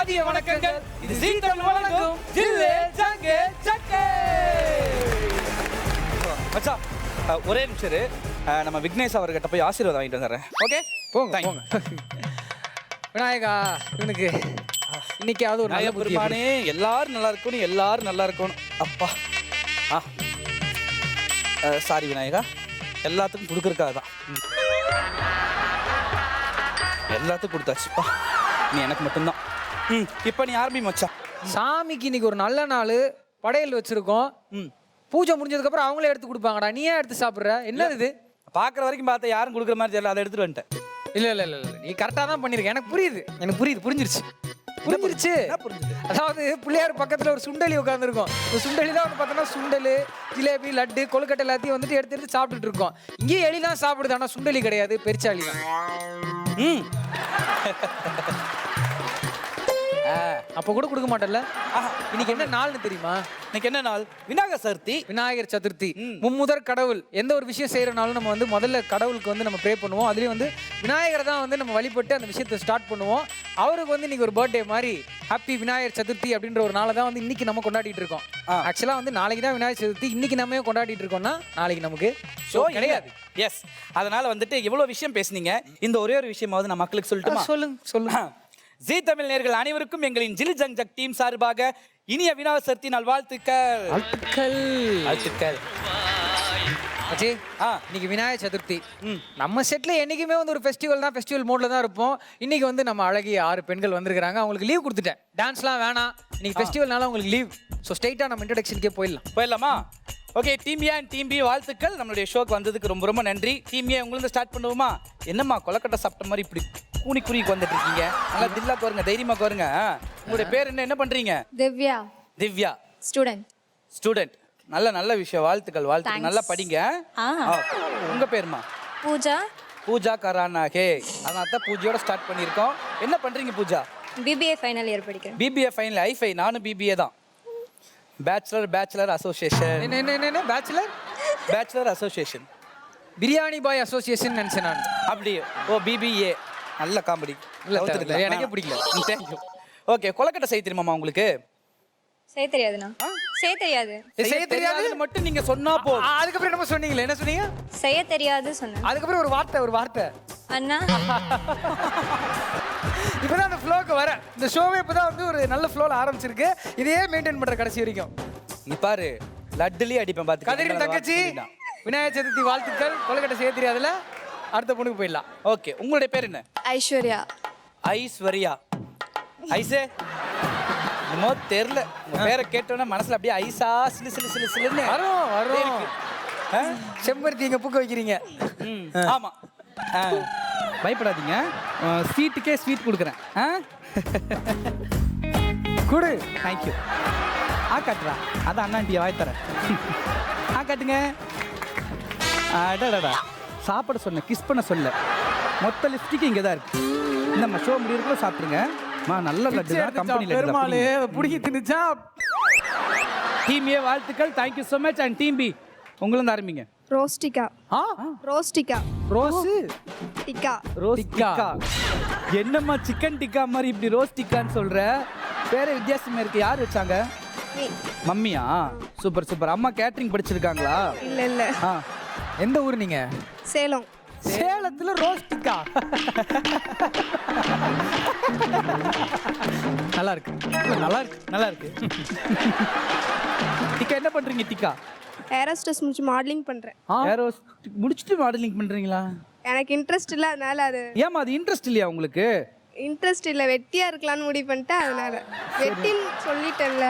மதிய வணக்கங்கள். இது ஜீ தமிழ் வழங்கும் ஜில்லே ஜங்கே ஜக்கே. மச்சான் ஒரே நிமிஷம் இரு. நம்ம விக்னேஷ் அவர்கிட்ட போய் ஆசீர்வாதம் வாங்கிட்டு வந்துடுறேன். ஓகே போங்க போங்க. விநாயகா இவனுக்கு இன்னைக்காவது ஒரு நல்ல பெருமானே எல்லாரும் நல்லா இருக்கணும், எல்லாரும் நல்லா இருக்கணும். அப்பா சாரி விநாயகா, எல்லாத்துக்கும் கொடுக்கறதுக்காக தான். எல்லாத்துக்கும் கொடுத்தாச்சுப்பா, நீ எனக்கு மட்டும்தான். இப்போ நீ ஆரம்பி மச்சான். சாமிக்கு இன்னைக்கு ஒரு நல்ல நாள், படையல் வச்சிருக்கோம். பூஜை முடிஞ்சதுக்கு அப்புறம் அவங்களே எடுத்து கொடுப்பாங்கடா, நீ ஏன் எடுத்து சாப்பிட்ற? என்ன இது? பார்க்குற வரைக்கும் பார்த்தா யாரும் கொடுக்குற மாதிரி தெரியல, அதை எடுத்துட்டு வந்துட்டேன். இல்லை இல்லை இல்லை இல்லை, நீ கரெக்டாக தான் பண்ணியிருக்க. எனக்கு புரியுது, எனக்கு புரியுது, புரிஞ்சிருச்சு. அதாவது பிள்ளையார் பக்கத்துல ஒரு சுண்டலி உட்காந்துருக்கும். இந்த சுண்டலில வந்து பார்த்தோன்னா சுண்டல், ஜிலேபி, லட்டு, கொழுக்கட்டை எல்லாத்தையும் வந்துட்டு எடுத்து எடுத்து சாப்பிட்டுட்டு இருக்கோம். இங்கேயும் எலிலாம் சாப்பிடுது, ஆனால் சுண்டலி கிடையாது, பெருச்சாளி தான். அப்போ கூட கொடுக்க மாட்டேன்ல. இன்னைக்கு என்ன நாள்னு தெரியுமா? இன்னைக்கு என்ன நாள்? விநாயகர் சதுர்த்தி. விநாயகர் சதுர்த்தி, மும்முதற் கடவுள். எந்த ஒரு விஷயம் செய்யறனாலும் நம்ம வந்து முதல்ல கடவுளுக்கு வந்து நம்ம ப்ரே பண்ணுவோம். அதுலேயும் வந்து விநாயகரை தான் வந்து நம்ம வழிபட்டு அந்த விஷயத்தை ஸ்டார்ட் பண்ணுவோம். அவருக்கு வந்து இன்னைக்கு ஒரு பர்த்டே மாதிரி ஹாப்பி விநாயகர் சதுர்த்தி அப்படின்ற ஒரு நாளை தான் வந்து இன்னைக்கு நம்ம கொண்டாடிட்டு இருக்கோம். ஆக்சுவலாக வந்து நாளைக்கு தான் விநாயகர் சதுர்த்தி, இன்னைக்கு நம்ம கொண்டாடிட்டு இருக்கோம்னா நாளைக்கு நமக்கு ஷோ கிடையாது. எஸ், அதனால வந்துட்டு எவ்வளோ விஷயம் பேசுனீங்க. இந்த ஒரே ஒரு விஷயமாவது நான் மக்களுக்கு சொல்லட்டுமா? சொல்லுங்க சொல்லுங்க. ஜீ தமிழ் நேயர்கள் அனைவருக்கும் எங்களின் ஜில் ஜங் ஜக் டீம் சார்பாக இனிய விநாயகர் சதுர்த்தி நல்வாழ்த்துக்கள். வாழ்த்துக்கள். அஜி, இன்னைக்கு விநாயகர் சதுர்த்தி. நம்ம செட்ல என்னைக்குமே வந்து ஒரு ஃபெஸ்டிவல் தான், ஃபெஸ்டிவல் மோட்ல தான் இருப்போம். இன்னைக்கு வந்து நம்ம அழகிய 6 பெண்கள் வந்திருக்காங்க. அவங்களுக்கு லீவ் கொடுத்துட்டேன், டான்ஸ்லாம் வேணாம், இன்னைக்கு ஃபெஸ்டிவல்னால உங்களுக்கு லீவ். ஸோ ஸ்ட்ரைட்டாக நம்ம இன்ட்ரடக்ஷனுக்கே போயிடலாமா? Okay, team A and team B வாழ்த்துக்கள். நம்மளுடைய ஷோக்கு வந்ததுக்கு ரொம்ப ரொம்ப நன்றி. டீம் ஏ உங்களுக்கு ஸ்டார்ட் பண்ணுவோமா? என்னம்மா கொலக்கட்டை சாப்பிட்ட மாதிரி இப்படி கூனி குறிக்கு வந்துட்டு இருக்கீங்க? நல்லா தில்லா கோருங்க, தைரியமா கோருங்க. உங்களுடைய பேர் என்ன பண்றீங்க? திவ்யா. திவ்யா ஸ்டூடெண்ட். நல்ல விஷயம், வாழ்த்துக்கள் வாழ்த்துக்கள். நல்லா படிங்க. உங்க பேருமா? பூஜா கரானாகே. அதனால தான் பூஜையோட ஸ்டார்ட் பண்ணியிருக்கோம். என்ன பண்றீங்க பூஜா? பிபிஏ ஃபைனல் இயர் படிக்கிறேன். பிபிஏ ஃபைனல் ஐஃபை. நானும் பிபிஏ தான். Bachelor association. என்ன பேச்சுலர் அசோசியேஷன்? பிரியாணி பாய் அசோசியேஷன் நினைச்சேன் நான். அப்படியே? ஓ, பிபிஏ. நல்ல காமெடி. எனக்கே பிடிக்கல. தேங்க்யூ. ஓகே, கொலக்கட்டை செய்ய தெரியுமாமா உங்களுக்கு? செய்ய தெரியாதுண்ணா. செய்ய தெரியாது மட்டும் நீங்க சொன்னா போதும். அதுக்கப்புறம் என்ன சொன்னீங்களே? என்ன சொன்னீங்க? செய்ய தெரியாது சொன்னேன். அதுக்கப்புறம் ஒரு வார்த்தை அண்ணா. இப்பதான் அந்த ஃப்ளோக்கு வர, இந்த ஷோவே இப்பதான் வந்து ஒரு நல்ல ஃப்ளோல ஆரம்பிச்சிருக்கு. இதையே மெயின்டைன் பண்ற கடைசி வரைக்கும். நீ பாரு, லட்டுலயே அடிப்பேன் பாத்து. கதிரின் தங்கச்சி, விநாயகர் சதுர்த்தி வாழ்த்துக்கள். கொலக்கட்டை செய்ய தெரியாதுல, அடுத்த பொண்ணுக்கு போயிடலாம். ஓகே, உங்களுடைய பேர் என்ன? ஐஸ்வர்யா. ஐசே என்னமோ தெரியல, உங்க பேரை கேட்டோன்னா மனசுல அப்படியே ஐசா சிலு சிலு சிலு சிலுன்னு வரும். செம்பருத்தி இங்க பூக்க வைக்கிறீங்க. ஆமா, பயப்படாதீங்க, ஸ்வீட்டுக்கே ஸ்வீட் கொடுக்குறேன். கொடு. தேங்க்யூ. காட்டுறா, அதான் அண்ணாண்டியை வாய் தரேன். காட்டுங்க. அடடா, சாப்பிட சொன்ன, கிஸ் பண்ண சொல்ல. மொத்த லிப்ஸ்டிக் இங்கே தான் இருக்கு. இந்த ஷோ முடியறதுக்குள்ள சாப்பிடுங்க. நல்ல லட்டு தான், கம்பெனில பெருமாளே புடிக்கி தின்னுச்சா. டீம் ஏ வாழ்த்துக்கள், thank you so much. And team B உங்களும் ஆரம்பிங்க. ரோஸ்டிகா. என்னம்மா சிக்கன் டிக்கா மாதிரி இப்படி ரோஸ் டிக்கான்னு சொல்ற? பேரே வித்தியாசமா இருக்கு. யார் வச்சாங்க? மம்மியா? Super super. அம்மா கேட்டரிங் படிச்சிருக்காங்களா? இல்ல. எந்த ஊர் நீங்க? சேலம். சேலத்துல ரோஸ்டிக்கா. நல்லா இருக்கு. டிக்கா என்ன பண்றீங்க? டிக்கா ஏரோஸ்டஸ் முடிச்சு மாடலிங் பண்றேன். முடிச்சிட்டு மாடலிங் பண்றீங்களா? எனக்கு இன்ட்ரெஸ்ட் இல்ல, அதனால அது. ஏமா அது இன்ட்ரெஸ்ட் இல்லையா உங்களுக்கு? இன்ட்ரெஸ்ட் இல்ல, வெட்டியா இருக்கலாம்னு முடிவு பண்ணிட்டேன், அதனால. வெட்டின்னு சொல்லிட்டேன்ல,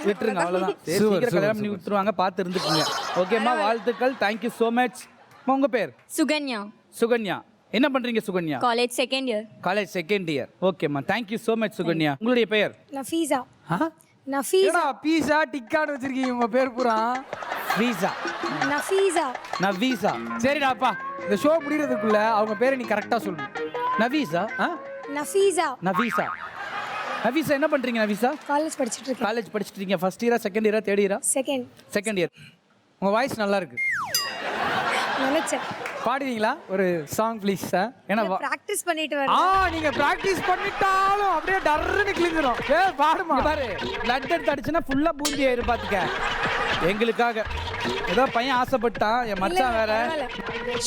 விட்டுருங்க அவ்வளவுதான். சீக்கிரம் கல்யாணம் பண்ணி விட்டுருவாங்க, பார்த்து இருந்துக்குங்க. ஓகேம்மா, வாழ்த்துக்கள், தேங்க் யூ so much. உங்க பேர்? சுகன்யா. என்ன பண்றீங்க சுகன்யா? College second year. ஓகேம்மா, thank you so much Sukanya. உங்களுடைய பெயர்? நஃபீஸா. பீஸா டிக்கான்னு வச்சிருக்கீங்க உங்க பேர் பூரா. நவீசா. சரிடாப்பா, இந்த ஷோ முடியறதுக்குள்ள அவங்க பேரை நீ கரெக்டா சொல்லணும். நவீசா. என்ன பண்றீங்க நவீசா? காலேஜ் படிச்சிட்டு இருக்கீங்க. ஃபர்ஸ்ட் இயரா, செகண்ட் இயரா, தேர்ட் இயரா? Second year. உங்க வாய்ஸ் நல்லா இருக்கு. நினைச்சேன். பாடுவீங்களா ஒரு சாங் ப்ளீஸ் சார்? ஏன்னா பிராக்டிஸ் பண்ணிட்டு ஆ வரேன். நீங்க பிராக்டிஸ் பண்ணிட்டாலும் அப்படியே டர்ன்னு கிழிஞ்சிரும். பாடுமா. இங்க பாரு லட் எடுத்து அடிச்சுன்னா ஃபுல்லா பூந்தி ஆயிரும் பாத்துக்க. எங்களுக்காக ஏதோ பையன் ஆசைப்பட்டான், என் மச்சான் வேற.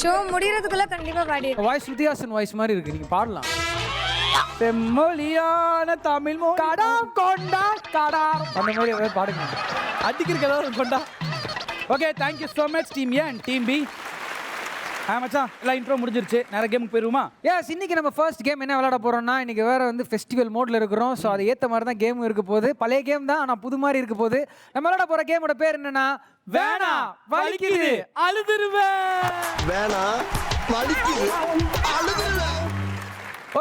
ஷோ முடியறதுக்குள்ள கண்டிப்பா பாடிடுவேன். வாய்ஸ் ஸ்ருதிஹாசன் வாய்ஸ் மாதிரி இருக்கு, நீங்க பாடலாம். செம்மொழியான தமிழ் மொழி கடாம் கொண்டா கடாம் அந்த மாதிரி ஏதாவது பாடுங்க. அடிக்கிறதுக்கு ஏதாவது கொண்டா. Okay, thank you so much team A and team B. மச்சான் எல்லாம் இன்ட்ரோ முடிஞ்சிருச்சு, நேரம் கேமுக்கு போயிருவோமா? எஸ், இன்னைக்கு நம்ம ஃபர்ஸ்ட் கேம் என்ன விளையாட போறோம்னா, இன்னைக்கு வேற வந்து ஃபெஸ்டிவல் மோட்ல இருக்கிறோம். ஸோ அது ஏற்ற மாதிரி தான் கேம் இருக்க போகுது. பழைய கேம் தான், ஆனால் புது மாதிரி இருக்க போகுது. நம்ம விளையாட போற கேமோட பேர் என்னன்னா, வேணா வலிக்குது அழுதுருவேன். வேணா வலிக்குது அழுதுருவேன்.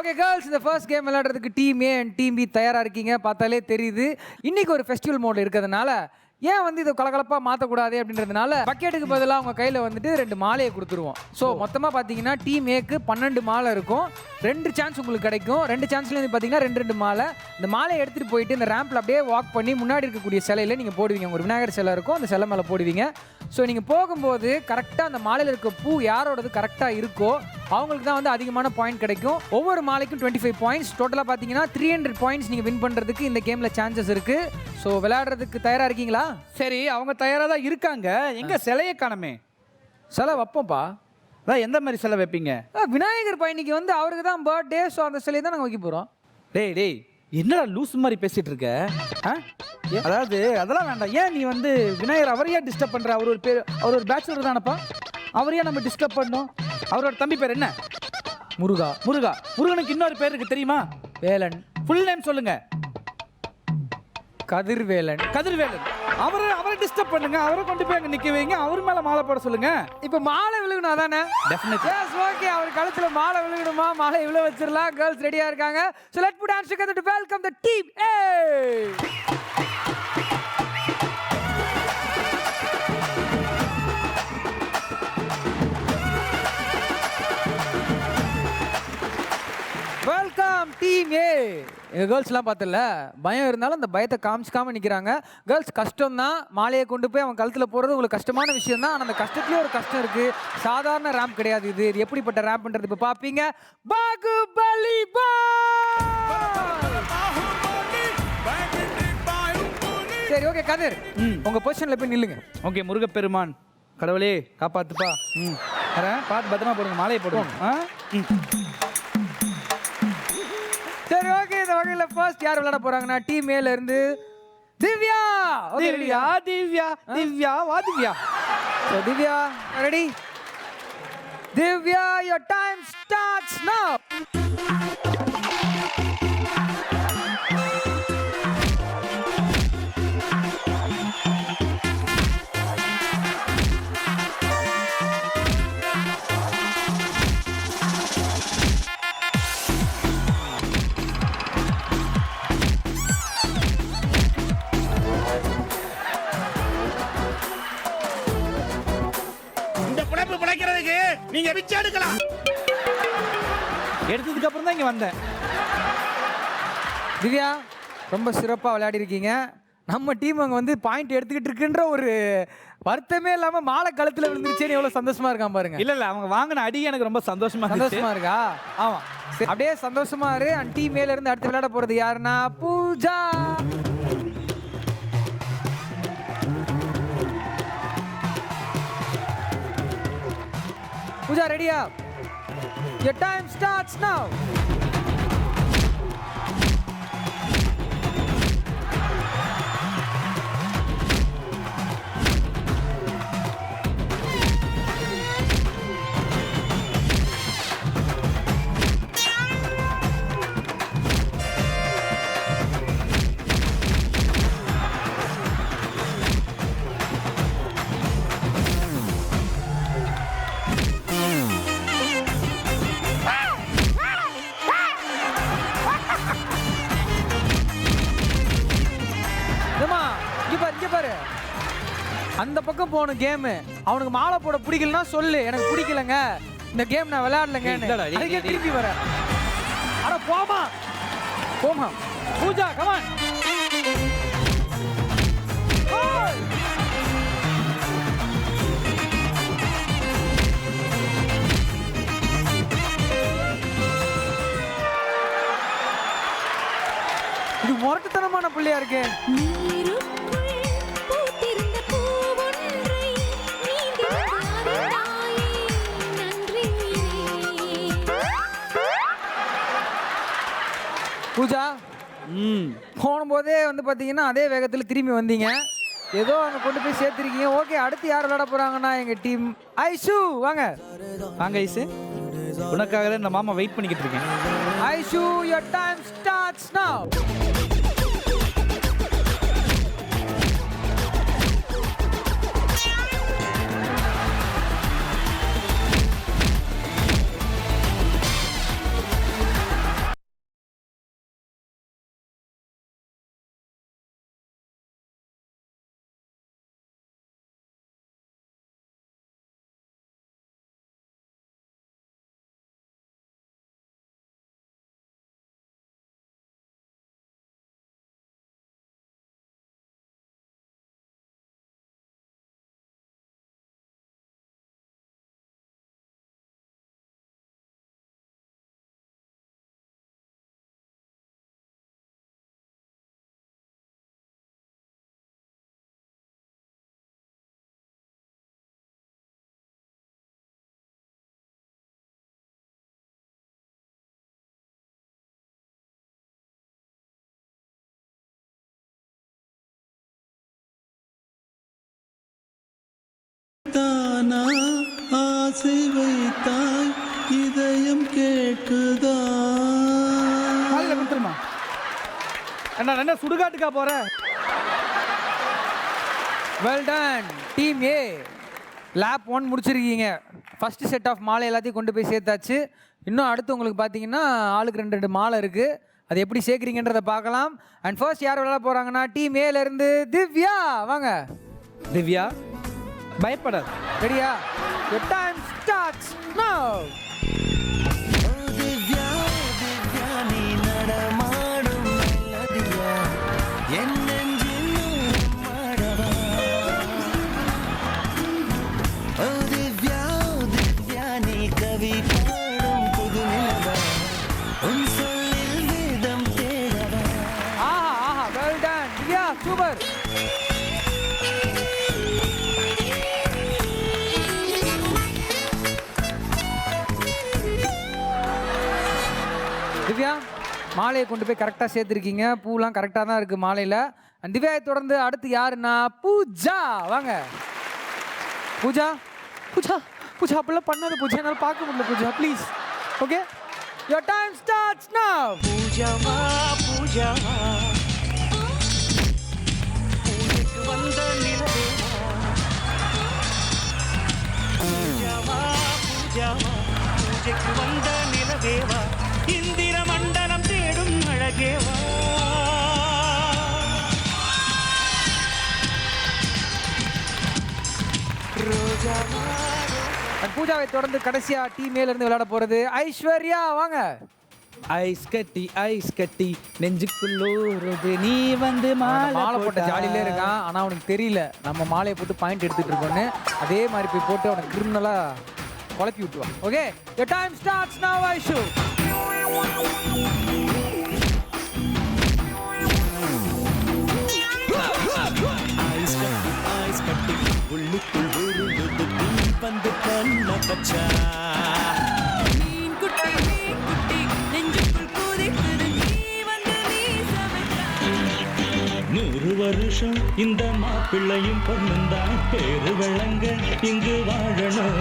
ஓகே கேர்ள்ஸ், இந்த ஃபர்ஸ்ட் கேம் விளையாடுறதுக்கு team A and team B தயாரா இருக்கீங்க, பார்த்தாலே தெரியுது. இன்னைக்கு ஒரு ஃபெஸ்டிவல் மோட்ல இருக்கிறதுனால ஏன் வந்து இதை கலகலப்பாக மாற்றக்கூடாது அப்படின்றதுனால பக்கெட்டுக்கு பதிலாக அவங்க கையில் வந்துட்டு 2 மாலையை கொடுத்துருவோம். ஸோ மொத்தமாக பார்த்தீங்கன்னா டீம் ஏக்கு 12 மாலை இருக்கும். 2 சான்ஸ் உங்களுக்கு கிடைக்கும். 2 சான்ஸ்லேருந்து பார்த்தீங்கன்னா 2 மாலை. இந்த மாலையை எடுத்துகிட்டு போயிட்டு இந்த ரேம்பில் அப்படியே வாக் பண்ணி முன்னாடி இருக்கக்கூடிய சிலையில் நீங்கள் போடுவீங்க. ஒரு விநாயகர் சிலை இருக்கும், அந்த சிலை மேலே போடுவீங்க. ஸோ நீங்கள் போகும்போது கரெக்டாக அந்த மாலையில் இருக்க பூ யாரோடது கரெக்டாக இருக்கோ அவங்களுக்கு தான் வந்து அதிகமான பாயிண்ட் கிடைக்கும். ஒவ்வொரு மாலைக்கும் 25 பாயிண்ட்ஸ். டோட்டலாக பார்த்தீங்கன்னா 300 பாயிண்ட்ஸ் நீங்கள் வின் பண்ணுறதுக்கு இந்த கேமில் சான்சஸ் இருக்குது. ஸோ விளையாடுறதுக்கு தயாராக இருக்கீங்களா? சரி, அவங்க தயாராக தான் இருக்காங்க. எங்க சிலையை காணமே? சிலை வைப்போம்ப்பா. அதான் எந்த மாதிரி சிலை வைப்பீங்க? விநாயகர் பையனுக்கு வந்து அவருக்கு தான் பர்த்டே. ஸோ அந்த சிலையை தான் நாங்கள் வைக்க போகிறோம். டேய் என்னடா லூஸ் மாதிரி பேசிட்டு இருக்க? அதாவது அதெல்லாம் வேண்டாம். ஏன் நீ வந்து விநாயகர் அவரையா டிஸ்டர்ப் பண்ற? அவர் ஒரு பேச்சுலர் தானப்பா, அவரையா நம்ம டிஸ்டர்ப் பண்ணோம்? அவரோட தம்பி பேர் என்ன? முருகா. முருகனுக்கு இன்னொரு பேர் இருக்கு தெரியுமா? வேலன். ஃபுல் நேம் சொல்லுங்க. கதிர்வேலன். அவரை டிஸ்டர்ப் பண்ணுங்க. அவரை கொண்டு போய் அங்க நிக்க வைங்க. அவர் மேல மாலை போட சொல்லுங்க. இப்போ மாலை விழுகணும் அதானே? டெஃபினெட்லி. S, okay. அவர் கழுத்துல மாலை விழுகணுமா? மாலை இவ்வளவு வச்சிரலாம். கேர்ள்ஸ் ரெடியா இருக்காங்க. So let's put hands together to welcome the team A. Welcome team A. எங்கள் கேர்ள்ஸ்லாம் பார்த்தல பயம் இருந்தாலும் அந்த பயத்தை காமிச்சிக்காம நிற்கிறாங்க. கேர்ள்ஸ் கஷ்டம் தான், மாலையை கொண்டு போய் அவன் கழுத்தில் போகிறது உங்களுக்கு கஷ்டமான விஷயம் தான். ஆனால் அந்த கஷ்டத்துலேயும் ஒரு கஷ்டம் இருக்குது. சாதாரண ரேம்ப் கிடையாது இது. இது எப்படிப்பட்ட ரேம்ப்ன்றது இப்போ பார்ப்பீங்க. பாகுபலி சரி, ஓகே கதிர், உங்கள் பொசிஷனில் போய் நில்லுங்க. ஓகே, முருகப்பெருமான் கடவுளே காப்பாத்துப்பா. பார்த்து பத்திரமா போடுங்க, மாலையை போடுவோம். சரி, ஓகே. இந்த வகையில் ஃபர்ஸ்ட் யார் விளையாட போறாங்கன்னா டீம் ஏல இருந்து திவ்யா. வா Divya. So Divya, ready? Divya, your time starts now. நீங்க பிச்சை எடுக்கலாம். எடுத்ததுக்கு அப்புறம் தான் இங்க வந்தேன். திவ்யா, ரொம்ப சிறப்பா விளையாடி இருக்கீங்க. நம்ம டீம் அங்க வந்து பாயிண்ட் எடுத்துக்கிட்டு இருக்குன்ற ஒரு வருத்தமே இல்லாம மாலை கழுத்துல விழுந்துருச்சேன்னு எவ்வளவு சந்தோஷமா இருக்கான் பாருங்க. இல்ல அவங்க வாங்கின அடி எனக்கு ரொம்ப சந்தோஷமா இருக்கா? ஆமா, அப்படியே சந்தோஷமா இரு. அண்ட் டீம் மேல இருந்து அடுத்து விளையாட போறது யாருன்னா பூஜா. பூஜா, ரெடியா? Your time starts now. அந்த பக்கம் போகணும் கேமு. அவனுக்கு மாலை போட பிடிக்கலன்னா சொல்லு, எனக்கு பிடிக்கலங்க, இந்த கேம் நான் விளையாடலங்க. திருப்பி வர. அட போமா பூஜா, கமான். முரட்டுத்தனமான பிள்ளையா இருக்கு. பூஜா போகும்போதே வந்து பார்த்தீங்கன்னா அதே வேகத்தில் திரும்பி வந்தீங்க. ஏதோ அங்கே கொண்டு போய் சேர்த்துருக்கீங்க. ஓகே, அடுத்து யார் விளையாட போறாங்கன்னா எங்கள் டீம் ஐஷு. வாங்க வாங்க ஐசு, உனக்காக தான் இந்த மாமா வெயிட் பண்ணிக்கிட்டு இருக்கேன். Aishu, your time starts now. தானா ஆசை வைத்தாய் இதயம் கேட்குதா. காலையில் கொடுத்துருமா. என்ன சுடுகாட்டுக்கா போற? Well done team A. Lab 1 முடிச்சிருக்கீங்க. ஃபர்ஸ்ட் செட் ஆஃப் மாலை எல்லாத்தையும் கொண்டு போய் சேர்த்தாச்சு. இன்னும் அடுத்து உங்களுக்கு பார்த்தீங்கன்னா ஆளுக்கு 2 மாலை இருக்குது. அது எப்படி சேர்க்குறீங்கன்றதை பார்க்கலாம். அண்ட் ஃபர்ஸ்ட் யார் விளையாட போகிறாங்கன்னா டீம் ஏலேருந்து திவ்யா. வாங்க திவ்யா, பயப்படாது. ரெடியா? your time starts now. Divya Divya நீ நடமாடும் நல்லதியா என் நெஞ்சில் மாடவா. ஓ திவ்யா திவ்யா நீ கவி பாடும் புது நிலவா உன் சொல்லில் வேதம் தேடவா. ஆஹா ஆஹா, well done Divya, super. Divya, மாலையை கொண்டு போய் கரெக்டாக சேர்த்துருக்கீங்க. பூலாம் கரெக்டாக தான் இருக்குது மாலையில். அண்ட் திவ்யாவை தொடர்ந்து அடுத்து யாருன்னா பூஜா. வாங்க பூஜா. பூஜா பூஜா அப்படிலாம் பண்ணாத பூஜா, என்னால் பார்க்க முடியல Pooja, please. Okay, your time starts now. பூஜாவா பூஜாவா பூஜைக்கு வந்த நிலவேவா. பூஜாவா பூஜாவா பூஜைக்கு வந்த நிலவேவா இந்திர மண்டலம் தேடும் அழகேவா. ரோஜாவா. அண்ட் பூஜாவை தொடர்ந்து கடைசியாக டீம் இருந்து விளையாட போகிறது ஐஸ்வர்யா. வாங்க ஐஸ் கட்டி நெஞ்சுக்குள்ளூருது நீ வந்து மாலை போட்ட ஜாலியிலே இருக்கான். ஆனால் அவனுக்கு தெரியல நம்ம மாலையை போட்டு பாயிண்ட் எடுத்துட்டு இருக்கோன்னு. அதே மாதிரி போய் போட்டு அவனுக்கு கிரிமினலாக குழப்பி விட்டுருவான். Okay, your time starts now Aishu. Ice கட்டி உள்ளுக்குள் உருளுது நீ வந்து கண்ண பச்சா. மீன் குட்டி நெஞ்சுக்குள் குதிக்குது நீ வந்து வீசவச்சா. 100 வருஷம் இந்த மாப்பிள்ளையும் பொண்ணுந்தான் பேரு வழங்க இங்கு வாழணும்.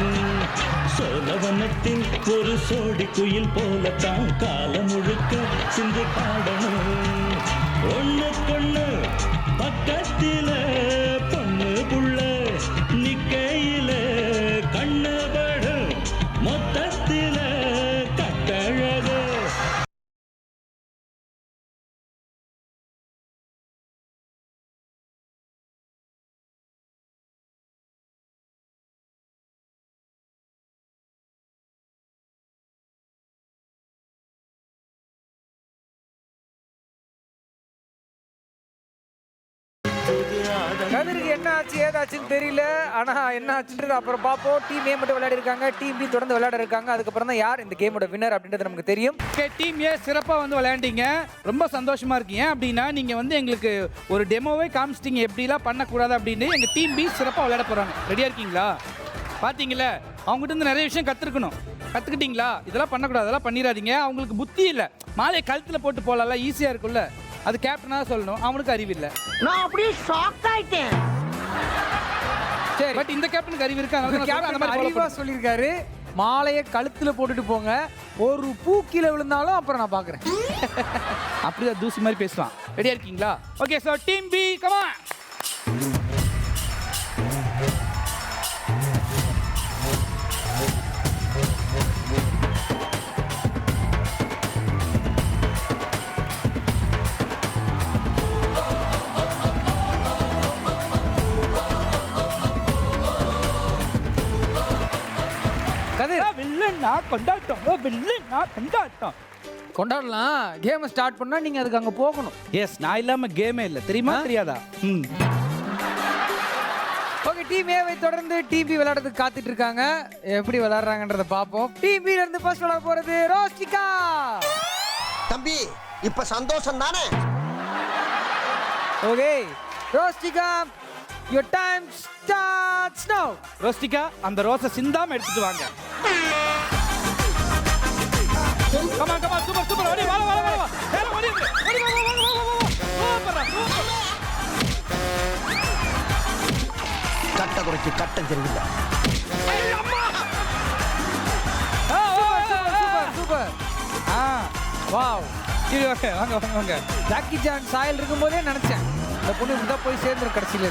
சோழவனத்தில் ஒரு சோடி குயில் போலத்தான் காலம் முழுக்க சிந்து பாடணும். ஒண்ணுக்கொண்ணு பக்கத்தில பொண்ணு புள்ள நிக்கையில கண்ணு படு மொத்தத்தில கட்டழகு. புது கதிருக்கு என்ன ஆச்சு ஏதாச்சுன்னு தெரியல. ஆனா என்ன ஆச்சுன்றது அப்புறம் பார்ப்போம். டீம் ஏ மட்டும் விளையாடி இருக்காங்க, டீம் பி தொடர்ந்து விளையாட இருக்காங்க. அதுக்கப்புறம் தான் யார் இந்த கேமோட வின்னர் அப்படின்றது நமக்கு தெரியும். ஓகே, டீம் ஏ சிறப்பாக வந்து விளையாண்டீங்க, ரொம்ப சந்தோஷமா இருக்கீங்க. அப்படின்னா நீங்கள் வந்து எங்களுக்கு ஒரு டெமோவே காமிச்சிட்டீங்க எப்படிலாம் பண்ணக்கூடாது அப்படின்னு. எங்கள் டீம் பி சிறப்பாக விளையாட போகிறாங்க. ரெடியாக இருக்கீங்களா? பார்த்தீங்களா, அவங்ககிட்ட இருந்து நிறைய விஷயம் கற்றுக்கணும். கற்றுக்கிட்டீங்களா? இதெல்லாம் பண்ணக்கூடாது, அதெல்லாம் பண்ணிடாதீங்க. அவங்களுக்கு புத்தி இல்லை, மாலையை கழுத்தில் போட்டு போகலாம்ல, ஈஸியாக இருக்கும்ல. அது கேப்டனாக சொல்லணும், அவனுக்கு அறிவு இல்லை. நான் அப்படியே ஷாக் ஆயிட்டேன். சரி, பட் இந்த கேப்டனுக்கு அறிவு இருக்கு, அதனால நான் சொல்றேன், அந்த மாதிரி follow அறிவா சொல்லியிருக்காரு. மாலையை கழுத்துல போட்டுட்டு போங்க, ஒரு பூ கீழே விழுந்தாலும் அப்புறம் நான் பாக்குறேன். அப்படிதான் தூசி மாதிரி பேசுவான். ரெடியா இருக்கீங்களா? Okay, so team B come on. Kathir, வில்லன்னா கொண்டாட்டம், வில்லன்னா கொண்டாட்டம். கொண்டாடலாம். கேம் ஸ்டார்ட் பண்ணா நீங்க அதுக்கு அங்க போகணும். எஸ், நான் இல்லாம கேமே இல்ல, தெரியுமா தெரியாதா? ஓகே, டீம் ஏவை தொடர்ந்து டீம் பி விளையாடுறதுக்கு காத்துட்டு இருக்காங்க. எப்படி விளையாடுறாங்கன்றத பார்ப்போம். டீம் பில இருந்து ஃபர்ஸ்ட் விளையாட போறது ரோஸ்டிகா. தம்பி இப்ப சந்தோஷம் தானே? ஓகே ரோஸ்டிகா, your time starts now. ரோஸ்டிகா, அந்த ரோஸை சிந்தாம எடுத்துட்டு வாங்க. கமா கமா, சூப்பர் சூப்பர், ஓடி வா வா வா வா, நேரா ஓடி ஓடி வா வா வா வா வா, சூப்பர் சூப்பர். கட்ட குறைக்கு கட்டம் சரியில்லை. Super super. வாவ், சரி, ஓகே, வாங்க வாங்க வாங்க. ஜாக்கி ஜான் சாயல் இருக்கும்போதே நினைச்சேன் இந்த பொண்ணு இப்படி தான் போய் சேர்ந்துரும் கடைசியில.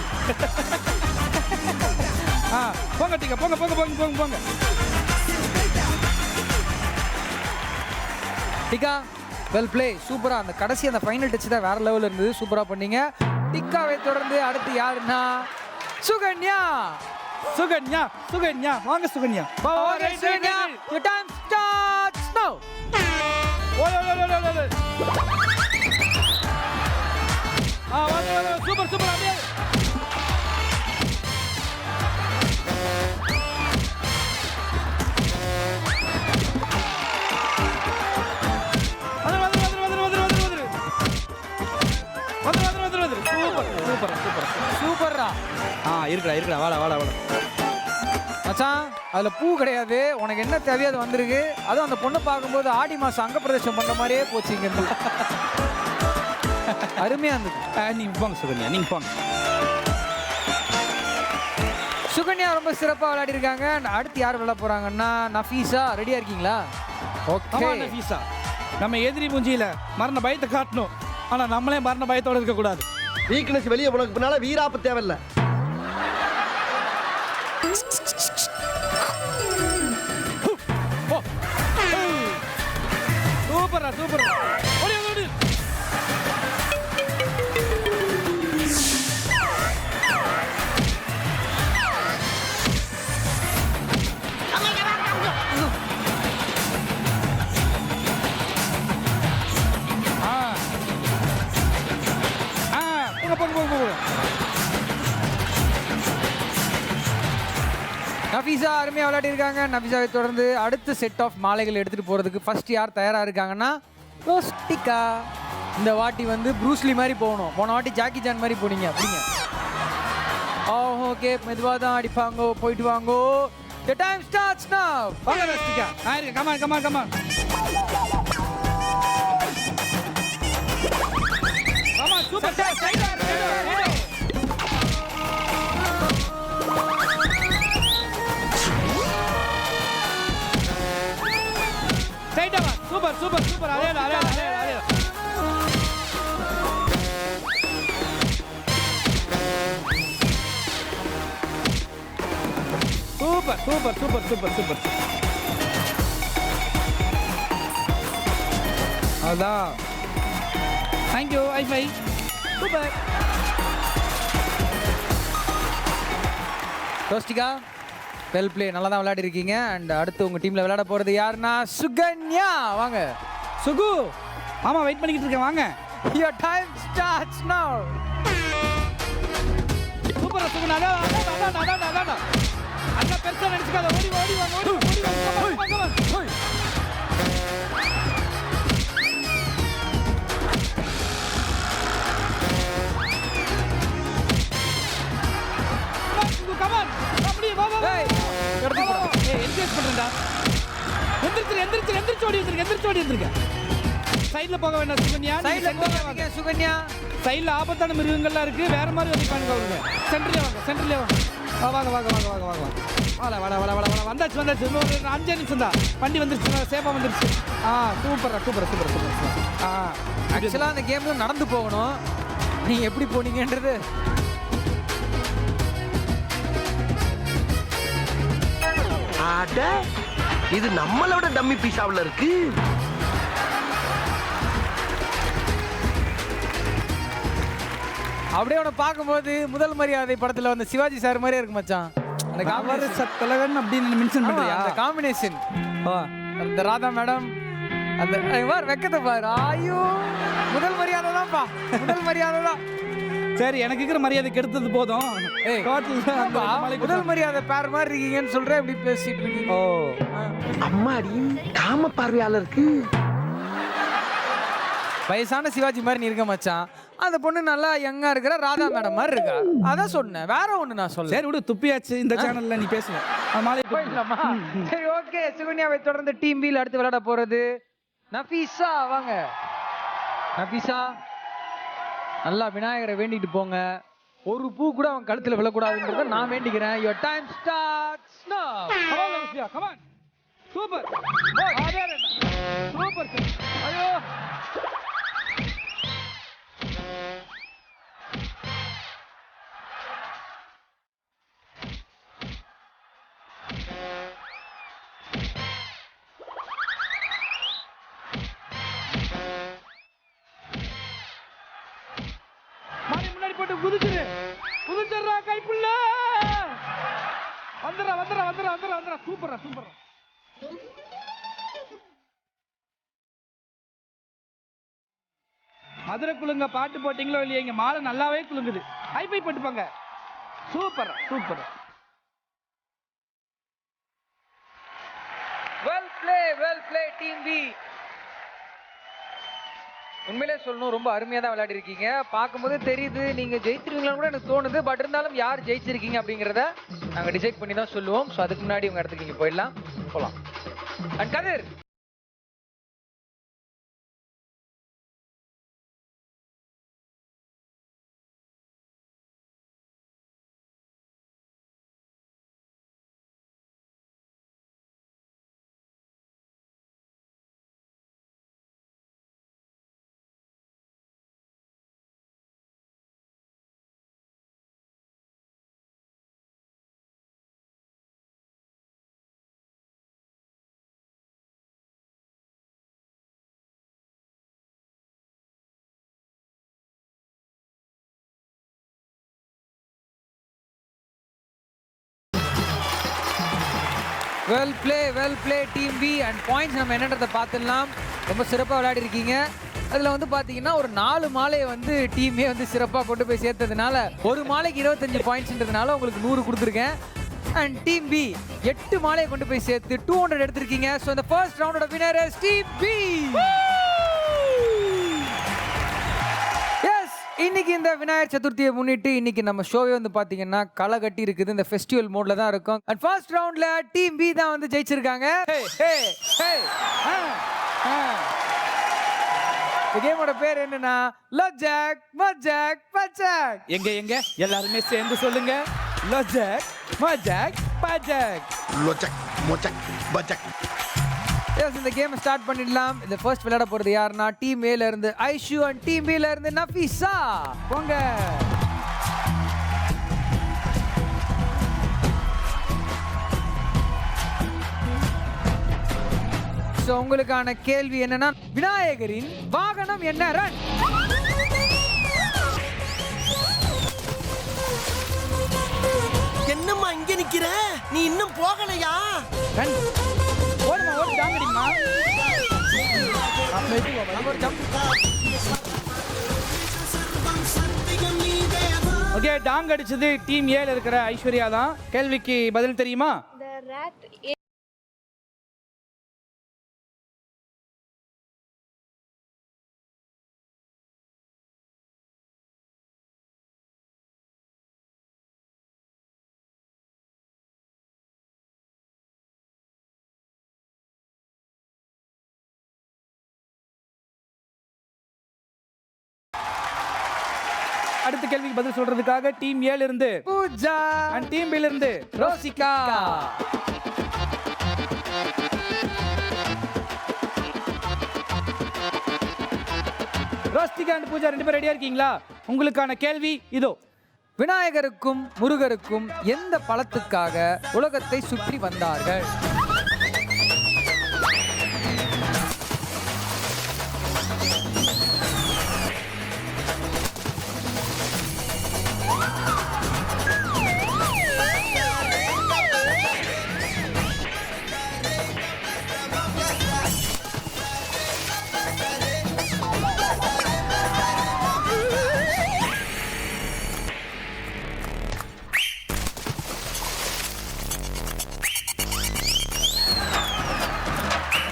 போங்க டீக்கா, போங்க போங்க போங்க போங்க போங்க. டிகா, வெல் பிளே, சூப்பரா. அந்த கடைசி அந்த ஃபைனல் டச் தான் வேற லெவல்ல இருந்தது, சூப்பரா பண்ணீங்க. டிக்காவை தொடர்ந்து அடுத்து யாருன்னா சுகன்யா. சுகன்யா, சுகன்யா, வாங்க சுகன்யா. வா வா, Okay, Sukanya, your time starts now. ஓடு ஓடு ஓடு ஓடு. வாங்க வாங்க, சூப்பர் சூப்பர், அப்படியே. சூப்பர்ரா. இருக்குடா இருக்குடா, வாடா வாடா வாடா. மச்சான், அதுல பூ கிடையாது, உனக்கு என்ன தேவையோ அது வந்திருக்கு. அதுவும் அந்த பொண்ணை பார்க்கும்போது ஆடி மாசம் அங்க பிரதேசம் பண்ண மாதிரியே போச்சு இங்க இருந்து. அருமையா இருந்தது. நீங்க போங்க சுகன்யா, நீங்க போங்க. சுகன்யா ரொம்ப சிறப்பா விளையாடி இருக்காங்க. அடுத்து யார் விளையாட போறாங்கன்னா நஃபீஸா. ரெடியா இருக்கீங்களா? ஓகே நஃபீஸா, நம்ம எதிரி மூஞ்சியில மரண பயத்தை காட்டணும், ஆனா நம்மளே மரண பயத்தோட இருக்க கூடாது. வீக்னஸ் வெளியே போனதுக்கு பின்னால வீராப்பு தேவையில்லை. சூப்பரா சூப்பரா, ஓடி ஓடி. நஃபீஸா அருமையா விளையாடி இருக்காங்க. நஃபீஸாவை தொடர்ந்து அடுத்த செட் ஆஃப் மாலைகள் எடுத்துட்டு போறதுக்கு ஃபர்ஸ்ட் யார் தயாரா இருக்காங்கன்னா ரோஸ்டிகா. இந்த வாட்டி வந்து ப்ரூஸ்லி மாதிரி போகணும். போன வாட்டி ஜாக்கி ஜான் மாதிரி போனீங்க அப்படிங்க. ஓகே, மெதுவாக தான் அடிப்பாங்கோ, போயிட்டு வாங்கோ. The time starts now. வாங்க ரோஸ்டிகா, நான் இருக்கேன். Come on come on come on. Come on, super side side. Super super super, அதே அதே அதே அதே. Super super super super super. அதான், தேங்க்யூ. ஐஃபை சூப்பர். ரோஸ்டிகா, வெல் பிளே, நல்லா தான் விளையாடி இருக்கீங்க. அண்ட் அடுத்து உங்க டீம்ல விளையாட போறது யாருன்னா சுகன்யா. வாங்க சுகு, மாமா வெயிட் பண்ணிக்கிட்டு இருக்கேன், வாங்க. Your time starts now. சூப்பரா சுகுணா அதான் அண்ணா பெருசா நினைச்சுக்காத ஓடி வாங்க கமான் அப்படியே வா என்கரேஜ் பண்றேன்டா எந்திரிச்சு ஓடி வந்துருங்க சைடுல போக வேண்டாம் சுகன்யா சைடுல போகாதீங்க சுகன்யா. சைடுல ஆபத்தான மிருகங்கள்லாம் இருக்கு வேற மாதிரி வந்து பாருங்க அவங்க சென்டர்ல வாங்க வந்தாச்சு இன்னும் ஒரு 5 நிமிஷம் தான் வண்டி வந்துருச்சு சேஃபா வந்துருச்சு சூப்பர் ஆக்சுவலா அந்த கேம்ல நடந்து போகணும். நீங்க எப்படி போனீங்கன்றது அட இது நம்மளோட டம்மி பீஸாவுல இருக்கு. அப்படியே அவனை பார்க்கும்போது முதல் மரியாதை படத்துல வந்து சிவாஜி சார் மாதிரியே இருக்கு மச்சான். அந்த அவர் சத்தலகன் அப்படின்னு மென்ஷன் பண்றியா அந்த காம்பினேஷன் அந்த ராதா மேடம் அந்த பார் வெக்கத்தை பாரு. ஐயோ முதல் மரியாதை தான்ப்பா, முதல் மரியாதை தான். சரி எனக்கு இருக்கிற மரியாதை கெடுத்தது போதும். முதல் மரியாதை பேர் மாதிரி இருக்கீங்கன்னு சொல்றேன், இப்படி பேசிட்டு இருக்கீங்க. அம்மாடி காம பார்வையாளருக்கு வயசான சிவாஜி மாதிரி நீ இருக்க மச்சான். அந்த பொண்ணு நல்லா யங்கா இருக்கிற ராதா மேடம் மாதிரி இருக்கா. அதான் சொன்னேன், வேற ஒண்ணு நான் சொல்ல. சரி விடு, துப்பியாச்சு. இந்த சேனல்ல நீ பேசுவேன். போயிடலாமா? சரி ஓகே. சுகன்யாவை தொடர்ந்து டீம் பில அடுத்து விளையாட போறது நஃபீஸா. வாங்க நஃபீஸா, நல்லா விநாயகரை வேண்டிட்டு போங்க. ஒரு பூ கூட அவன் கழுத்துல விழக்கூடாதுன்றத நான் வேண்டிக்கிறேன். Your time starts now. Come on. Super super. ஐயோ முன்னாடி போட்டு குதிச்சிடுறா கைப்புள்ள. வந்துடுறா. சூப்பரா. மதுரை குலுங்க பாட்டு போட்டீங்களோ இல்லையா, இங்க மாலை நல்லாவே குலுங்குது. ஹைஃபை போட்டுப்பாங்க. Super. Well play team B. உண்மையிலே சொல்லணும், ரொம்ப அருமையா தான் விளையாடி இருக்கீங்க. பார்க்கும்போது தெரியுது நீங்க ஜெயிச்சிருவீங்களான்னு கூட எனக்கு தோணுது. பட் இருந்தாலும் யார் ஜெயிச்சிருக்கீங்க அப்படிங்கிறத நாங்க டிசைட் பண்ணி தான் சொல்லுவோம். ஸோ அதுக்கு முன்னாடி உங்க இடத்துக்கு நீங்க போகலாம். And Kathir, well play team B. And points நம்ம என்னன்றதை பார்த்துடலாம். ரொம்ப சிறப்பாக விளையாடி இருக்கீங்க. அதில் வந்து பார்த்தீங்கன்னா ஒரு 4 மாலையை வந்து டீமே வந்து சிறப்பாக கொண்டு போய் சேர்த்ததுனால ஒரு மாலைக்கு 25 பாயிண்ட்ஸ்ன்றதுனால உங்களுக்கு 100 கொடுத்துருக்கேன். அண்ட் டீம் பி 8 மாலையை கொண்டு போய் சேர்த்து 200 எடுத்திருக்கீங்க. ஸோ இந்த ஃபர்ஸ்ட் ரவுண்டோட வினர் இஸ் டீம் பி. இன்னைக்கு இந்த விநாயகர் சதுர்த்தியை முன்னிட்டு இன்னைக்கு நம்ம ஷோவே வந்து பாத்தீங்கன்னா களை கட்டி இருக்குது. இந்த ஃபெஸ்டிவல் மோட்ல தான் இருக்கும். அண்ட் ஃபர்ஸ்ட் ரவுண்ட்ல டீம் பி தான் வந்து ஜெயிச்சிருக்காங்க. இந்த கேமோட பேர் என்னன்னா லஜாக் மஜாக் பஜாக். எங்க எல்லாருமே சேர்ந்து சொல்லுங்க. லஜாக் மஜாக் பஜாக். லொச்சக் மொச்சக் பஜக். எஸ், இந்த கேம் ஸ்டார்ட் பண்ணிடலாம். இந்த ஃபர்ஸ்ட் விளையாட போறது யாருன்னா டீம் ஏல இருந்து ஐஷு அண்ட் டீம் பில இருந்து நஃபீஸா. போங்க. சோ உங்களுக்கான கேள்வி என்னன்னா, விநாயகரின் வாகனம் என்ன? ரன். என்னம்மா இங்க நிக்கிற? நீ இன்னும் போகலையா? ரன். ஓடுமா ஜாங்கடிமா. நம்ம ஒரு ஜம்ப். ஓகே, டாங் அடிச்சது டீம் ஏல இருக்கிற ஐஸ்வர்யா தான். கேள்விக்கு பதில் தெரியுமா? The rat அடுத்த கேள்விக்கு பதில் சொல்றதுக்காக டீம் ஏல இருந்து பூஜா அண்ட் டீம் பில இருந்து ரோசிகா. ரோசிகா அண்ட் பூஜா ரெண்டு பேரும் ரெடியா இருக்கீங்களா? உங்களுக்கான கேள்வி இதோ. விநாயகருக்கும் முருகருக்கும் எந்த பழத்துக்காக உலகத்தை சுற்றி வந்தார்கள்?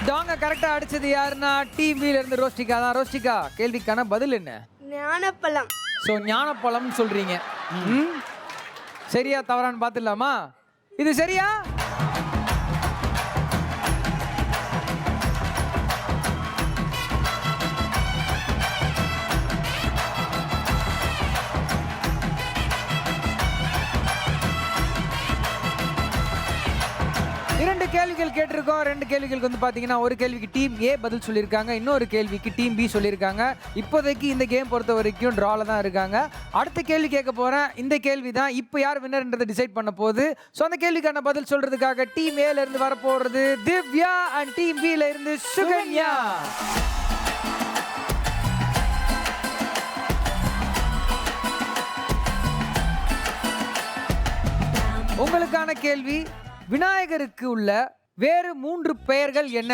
டாங்க கரெக்டா அடிச்சது யாருன்னா டீம் பில இருந்து ரோஸ்டிகா தான். ரோஸ்டிகா, கேள்விக்கான பதில் என்ன? ஞானப்பழம். ஸோ ஞானப்பழம் சொல்றீங்க. சரியா தவறான்னு பார்த்துடலாமா? இது சரியா? இரண்டு கேள்விகள் கேட்டிருக்கோம். ரெண்டு கேள்விகளுக்கு வந்து பாத்தீங்கன்னா ஒரு கேள்விக்கு டீம் ஏ பதில் சொல்லியிருக்காங்க, இன்னொரு கேள்விக்கு டீம் பி சொல்லியிருக்காங்க. இப்போதைக்கு இந்த கேம் பொறுத்த வரைக்கும் டிரால தான் இருக்காங்க. அடுத்த கேள்வி கேட்க போறேன். இந்த கேள்வி தான் இப்போ யார் வின்னர்ன்றதை டிசைட் பண்ண போகுது. ஸோ அந்த கேள்விக்கான பதில் சொல்றதுக்காக டீம் ஏல இருந்து வரப்போறது திவ்யா அண்ட் டீம் பில இருந்து சுகன்யா. உங்களுக்கான கேள்வி, விநாயகருக்கு உள்ள வேறு 3 பெயர்கள் என்ன?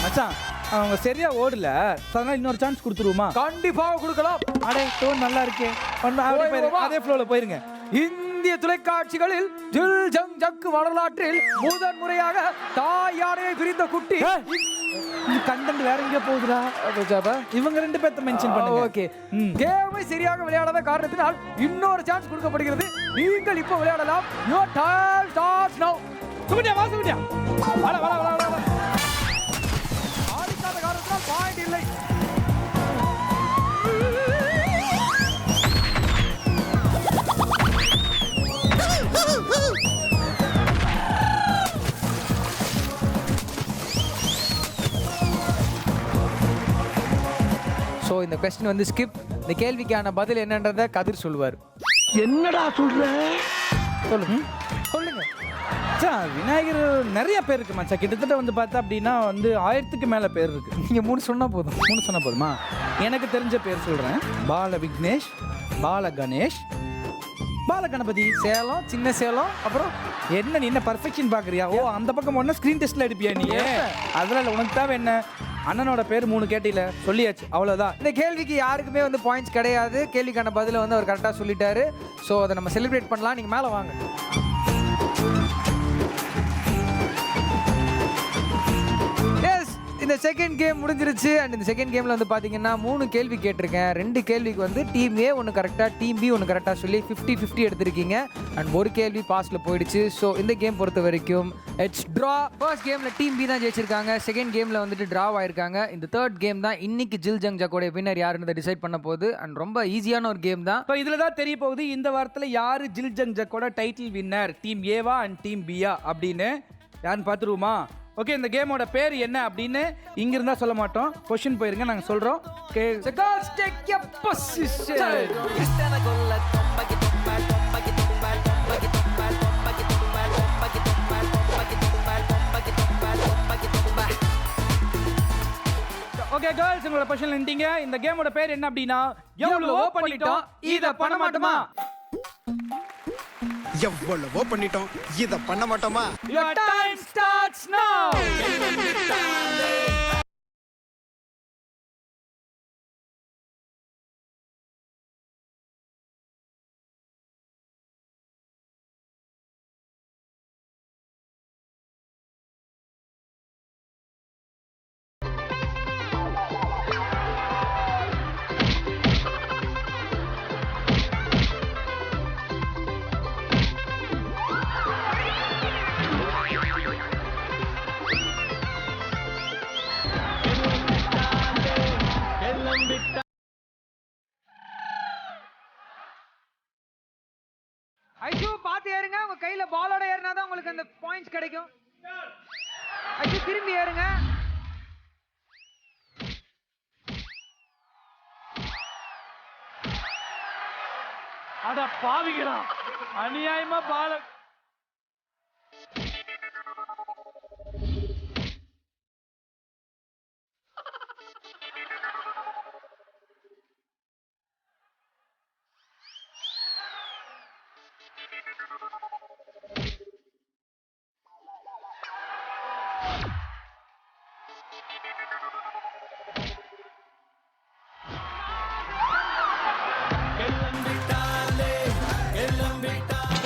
மச்சான், அவங்க சரியா ஓடல, அதனால இன்னொரு சான்ஸ் கொடுத்துருவோமா? கண்டிப்பாக கொடுக்கலாம். அடே, டோன் நல்லா இருக்கே. அதே ஃப்ளோல போயிருங்க. இந்திய தொலைக்காட்சிகளில் ஜில் ஜங் ஜக்கு வரலாற்றில் முதன் முறையாக தாய் யானையை பிரிந்த குட்டி. கண்டென்ட் வேற எங்கேயோ போகுதுடா. இவங்க ரெண்டு பேர்த்த மென்ஷன் பண்ணுங்க. ஓகே, கேமை சரியாக விளையாடாத காரணத்தினால் இன்னொரு சான்ஸ் கொடுக்கப்படுகிறது. நீங்கள் இப்போ விளையாடலாம். Your time starts now. Sukanya, வா சுகன்யா. வாடா வாடா வாடா வாடா. ஆடிக்காத காரணத்தினால் பாயிண்ட் இல்லை. ஸோ இந்த கொஸ்டின் வந்து ஸ்கிப். இந்த கேள்விக்கான பதில் என்னன்றதை கதிர் சொல்வார். என்னடா சொல்ற? சொல்லுங்க சொல்லுங்க. மச்சான், விநாயகர் நிறைய பேர் இருக்கு மச்சான். கிட்டத்தட்ட வந்து பார்த்தா அப்படின்னா வந்து 1000க்கு மேல பேர் இருக்கு. நீங்க 3 சொன்னா போதும். 3 சொன்னா போதுமா? எனக்கு தெரிஞ்ச பேர் சொல்றேன். பால விக்னேஷ், பால கணேஷ், பால கணபதி. சேலம், சின்ன சேலம். அப்புறம் என்ன நீ என்ன பர்ஃபெக்ஷன் பாக்குறியா? ஓ, அந்த பக்கம் ஒண்ணு ஸ்கிரீன் டெஸ்ட்ல அடிப்பியா நீ? அதனால உனக்கு தேவை என்ன? அண்ணனோட பேர் 3 கேட்டில சொல்லியாச்சு, அவ்வளவுதான். இந்த கேள்விக்கு யாருக்குமே வந்து பாயிண்ட்ஸ் கிடையாது. கேள்விக்கான பதில வந்து அவர் கரெக்டாக சொல்லிட்டாரு. ஸோ அதை நம்ம செலிப்ரேட் பண்ணலாம். நீங்கள் மேலே வாங்க. எஸ், இந்த செகண்ட் கேம் முடிஞ்சிருச்சு. அண்ட் இந்த செகண்ட் கேமில் வந்து பார்த்தீங்கன்னா 3 கேள்வி கேட்டிருக்கேன். 2 கேள்விக்கு வந்து டீம் ஏ ஒன்று கரெக்டாக, டீம் பி ஒன்று கரெக்டாக சொல்லி 50-50 எடுத்திருக்கீங்க. அண்ட் ஒரு கேள்வி பாஸில் போயிடுச்சு. ஸோ இந்த கேம் பொறுத்த வரைக்கும் இட்ஸ் ட்ரா. ஃபர்ஸ்ட் கேமில் டீம் பி தான் ஜெயிச்சிருக்காங்க. செகண்ட் கேமில் வந்துட்டு ட்ராவ் ஆயிருக்காங்க. இந்த தேர்ட் கேம் தான் இன்னைக்கு ஜில் ஜங் ஜக்கோடைய வின்னர் யாருன்னு டிசைட் பண்ண போகுது. அண்ட் ரொம்ப ஈஸியான ஒரு கேம் தான். இப்போ இதில் தான் தெரிய போகுது இந்த வாரத்தில் யாரு ஜில் junk ஜக்கோட title winner, team Eva and team பியா அப்படின்னு. யாருன்னு பார்த்துருவோமா? ஓகே, இந்த கேமோட பேர் என்ன அப்படின்னு இங்க இருந்தா சொல்ல மாட்டோம். கொஸ்டின் போயிருங்க, நாங்க சொல்றோம். Girls take your position. Okay girls, உங்களோட பொசிஷன்ல நின்னுட்டீங்க. இந்த கேமோட பேர் என்ன அப்படின்னா எவ்வளவோ பண்ணிட்டோம் இத பண்ண மாட்டோமா. எவ்வளவோ பண்ணிட்டோம் இத பண்ண மாட்டோமா. Your time starts now. Aishu பாத்து ஏறுங்க. உங்க கையில பாலோட ஏறினாதான் உங்களுக்கு அந்த பாயிண்ட்ஸ் கிடைக்கும். ஐஷு திரும்பி ஏறுங்க. அட பாவிகளா, அநியாயமா பால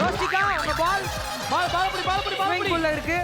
ரோஸ்டிகா உங்க பால் ஸ்விமிங் பூல்ல இருக்கு.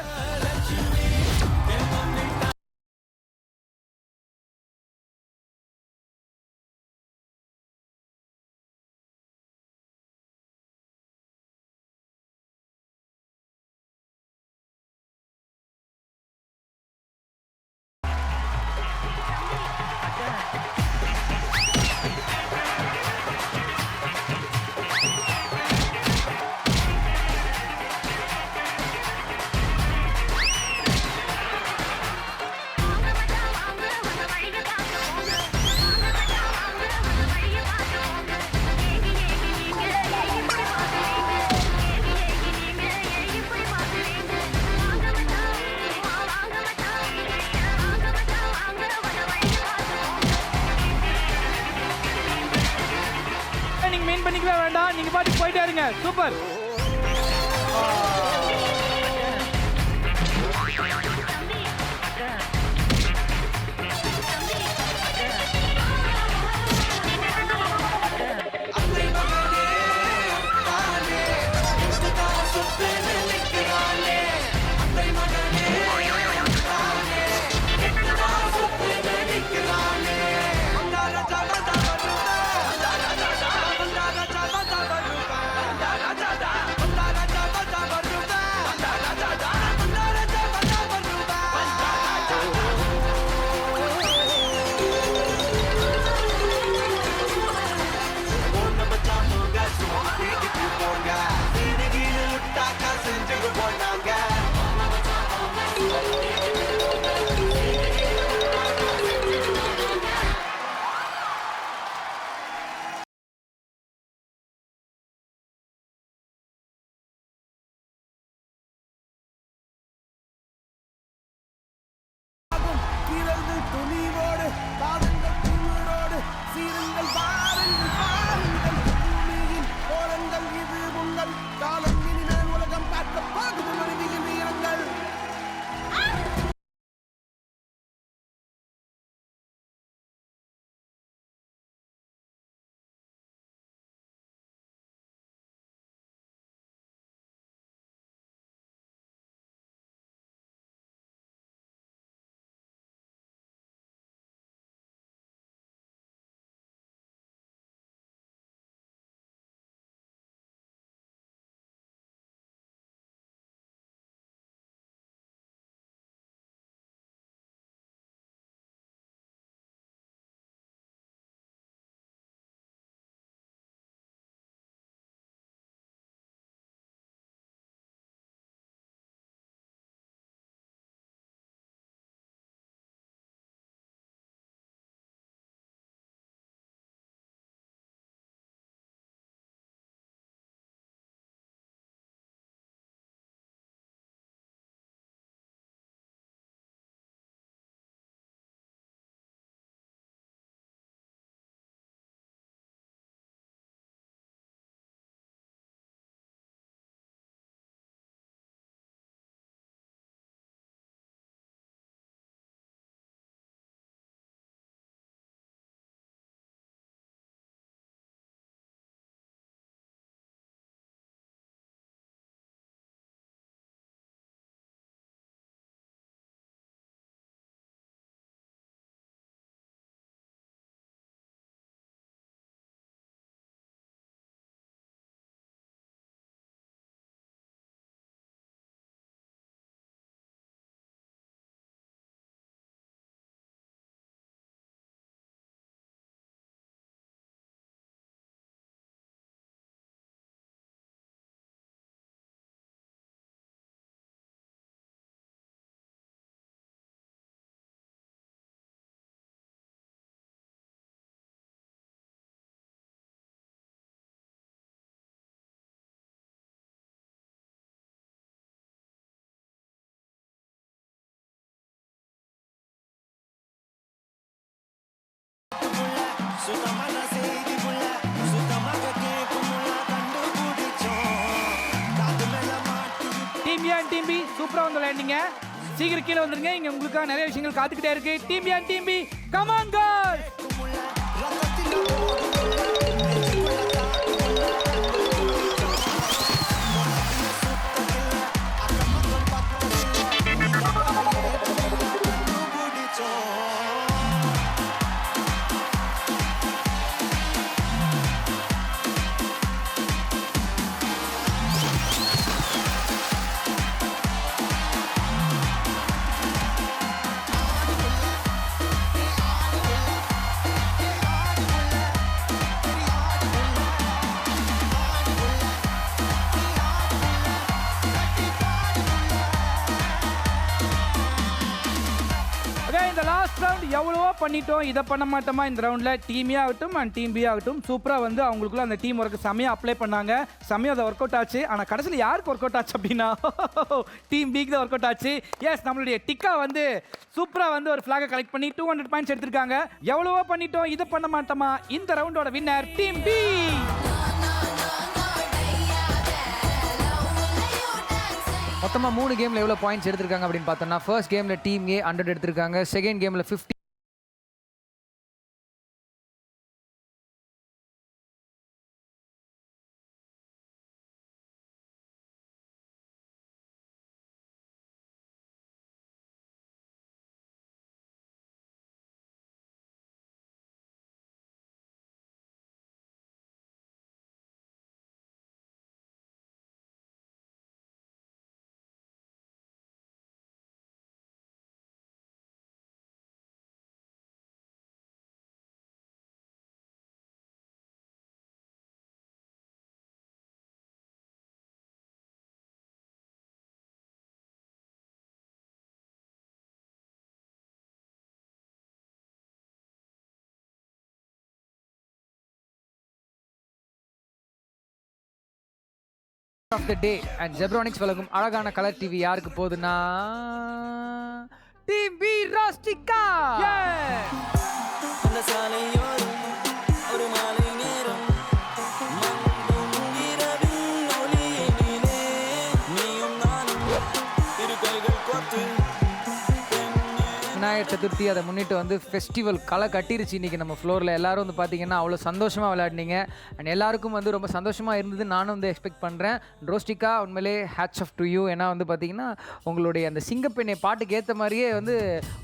நீங்க மெயின் பண்ணிக்கவே வேண்டாம், நீங்க பாட்டுக்கு போயிட்டே இருங்க. சூப்பர். சுத்தமான செய்தி புள்ள சுத்தமாக கேட்கும் முள்ள கண்டுபிடிச்சோம் காது மேல மாட்டி டீம் ஏ டீம் பி சூப்பரா வந்து விளையாண்டீங்க. சீக்கிரம் கீழே வந்துருங்க. இங்க உங்களுக்காக நிறைய விஷயங்கள் காத்துக்கிட்டே இருக்கு. Team A team B come on guys. இந்த லாஸ்ட் ரவுண்ட் எவ்வளவோ பண்ணிட்டோம். இதை பண்ண மாட்டோமா இந்த ரவுண்டில் டீம் ஏ ஆகட்டும் அண்ட் டீம் பி ஆகட்டும் சூப்பராக வந்து அவங்களுக்குள்ள அந்த டீம் ஒர்க்கு செம்மையாக அப்ளை பண்ணாங்க. செம்மையாக அதை ஒர்க் அவுட் ஆச்சு. ஆனால் கடைசியில் யாருக்கு ஒர்க் அவுட் ஆச்சு அப்படின்னா டீம் பிக்கு தான் ஒர்க் அவுட் ஆச்சு. எஸ், நம்மளுடைய டிக்கா வந்து சூப்பராக வந்து ஒரு ஃப்ளாகை கலெக்ட் பண்ணி 200 பாயிண்ட்ஸ் எடுத்திருக்காங்க. எவ்வளவோ பண்ணிட்டோம் இதை பண்ண மாட்டோமா இந்த ரவுண்டோட வின்னர் டீம் பி. மொத்தமா 3 கேம்ல எவ்வளவு பாயிண்ட்ஸ் எடுத்திருக்காங்க அப்படின்னு பார்த்தோம்னா ஃபர்ஸ்ட் கேம்ல டீம் ஏ 100 எடுத்திருக்காங்க. செகண்ட் கேம்ல 50. Of the day and Zebronics வழங்கும் அழகான கலர் டிவி யாருக்கு போகுதுன்னா டீம் பி ராஸ்டிகா. அந்த சாலையோரம் ஒரு மாலை நேரம் மங்கும் இரவின் ஒளியினிலே நீயும் நானும் இரு கைகள் கோர்த்து விநாயகர் சதுர்த்தி அதை முன்னிட்டு வந்து ஃபெஸ்டிவல் களை கட்டிருச்சு இன்றைக்கி நம்ம ஃப்ளோரில். எல்லாரும் வந்து பார்த்தீங்கன்னா அவ்வளோ சந்தோஷமாக விளையாடினீங்க அண்ட் எல்லாருக்கும் வந்து ரொம்ப சந்தோஷமாக இருந்தது நானும் வந்து எக்ஸ்பெக்ட் பண்ணுறேன். ரோஸ்டிகா உண்மையிலே ஹேட்ஸ் ஆஃப் டு யூ. ஏன்னா வந்து பார்த்தீங்கன்னா உங்களுடைய அந்த சிங்கப்பெண்ணை பாட்டுக்கு ஏற்ற மாதிரியே வந்து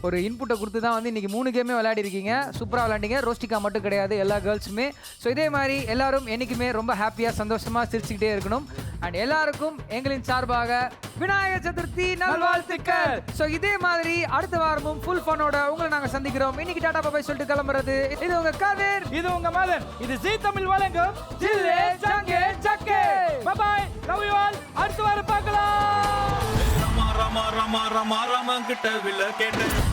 ஒரு இன்புட்டை கொடுத்து தான் வந்து இன்றைக்கி 3 கேமே விளையாடிருக்கீங்க. சூப்பராக விளையாண்டிங்க. ரோஸ்டிகா மட்டும் கிடையாது, எல்லா கேர்ள்ஸுமே. ஸோ இதே மாதிரி எல்லாரும் என்றைக்குமே ரொம்ப ஹாப்பியாக சந்தோஷமாக சிரிச்சுக்கிட்டே இருக்கணும். அண்ட் எல்லாருக்கும் எங்களின் சார்பாக விநாயகர் சதுர்த்தி நல்வாழ்த்துக்கள். ஸோ இதே மாதிரி அடுத்த வாரமும் ஃபுல் ஃபனோட உங்களை நாங்கள் சந்திக்கிறோம். இன்னைக்கு டாடா பாபாய் சொல்லிட்டு கிளம்புறது இது உங்க கதிர், இது உங்க மதன், இது ஜீ தமிழ் வழங்கும் ஜில்லே ஜங்கே ஜக்கே. Bye bye, love you all. அடுத்த வாரம் பார்க்கலாம். ரமா ரமா ரமா ரமா ரமா கிட்ட வில்ல கேட்ட